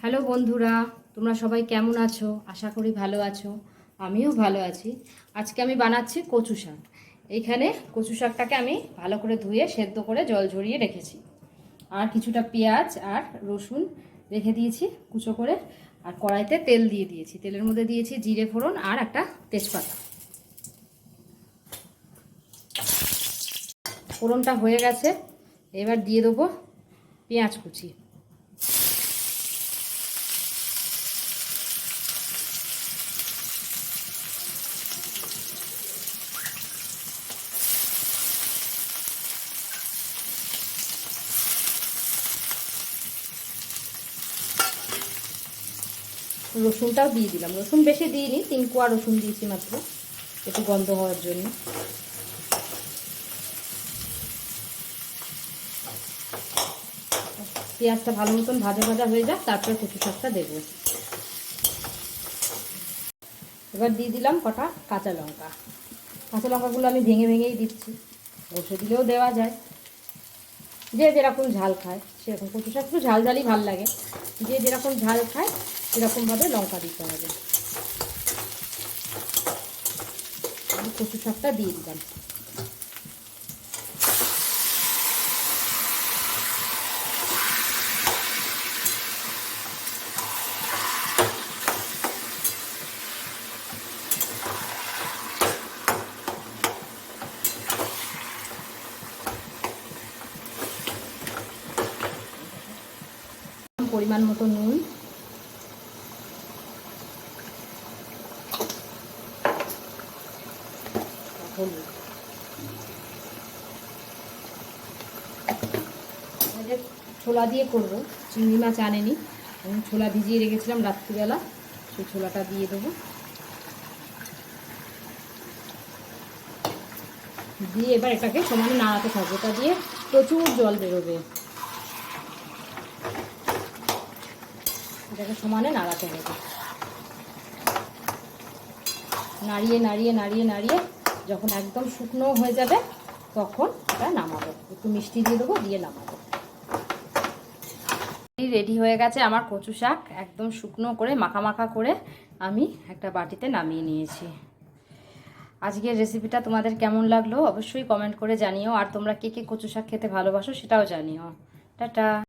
Hello বন্ধুরা, তোমরা সবাই কেমন আছো? আশা করি ভালো আছো। আমিও ভালো আছি। আজকে আমি বানাচ্ছি কচু শাক। এইখানে কচু শাকটাকে আমি ভালো করে ধুয়ে সেদ্ধ করে জল ঝরিয়ে রেখেছি। আর কিছুটা পেঁয়াজ আর রসুন রেখে দিয়েছি কুচো করে। আর কড়াইতে তেল দিয়ে দিয়েছি। তেলের মধ্যে দিয়েছি জিরে ফোড়ন আর একটা তেজপাতা। ফোড়নটা হয়ে গেছে, এবার দিয়ে দেবো পেঁয়াজ কুচি। রসুনটাও দিয়ে দিলাম। রসুন বেশি দিইনি, 3 কোয়া রসুন দিয়েছি মাত্র, একটু গন্ধ হওয়ার জন্য। পেঁয়াজটা ভালো মতন ভাজা ভাজা হয়ে যাক, তারপরে কচু শাকটা দেবো। এবার দিয়ে দিলাম কটা কাঁচা লঙ্কা। কাঁচা লঙ্কাগুলো আমি ভেঙে ভেঙেই দিচ্ছি, ঘষে দিলেও দেওয়া যায়, যে যেরকম ঝাল খায় সেরকম। কচু শাক একটু ঝাল ঝালই ভাল লাগে, যে যেরকম ঝাল খায় সেরকমভাবে লঙ্কা দিতে হবে। আমি কচু শাকটা দিয়ে দিলাম। পরিমাণ মতো নুন, হলুদ। ছোলা দিয়ে করবো, চিংড়ি মাছ আনেনি, আমি ছোলা ভিজিয়ে রেখেছিলাম রাত্রিবেলা, সেই ছোলাটা দিয়ে দেবো। দিয়ে এবার এটাকে সমানে নাড়াতে থাকবে। এটা দিয়ে প্রচুর জল বেরোবে, এটাকে সমানে নাড়াতে হবে। নাড়িয়ে নাড়িয়ে নাড়িয়ে নাড়িয়ে যখন একদম শুকনো হয়ে যাবে তখন এটা নামাবো। একটু মিষ্টি দিয়ে দেবো, দিয়ে নামাবো। রেডি হয়ে গেছে আমার কচু শাক, একদম শুকনো করে মাখা মাখা করে আমি একটা বাটিতে নামিয়ে নিয়েছি। আজকের রেসিপিটা তোমাদের কেমন লাগলো অবশ্যই কমেন্ট করে জানিও। আর তোমরা কে কে কচু শাক খেতে ভালোবাসো সেটাও জানিও। টাটা।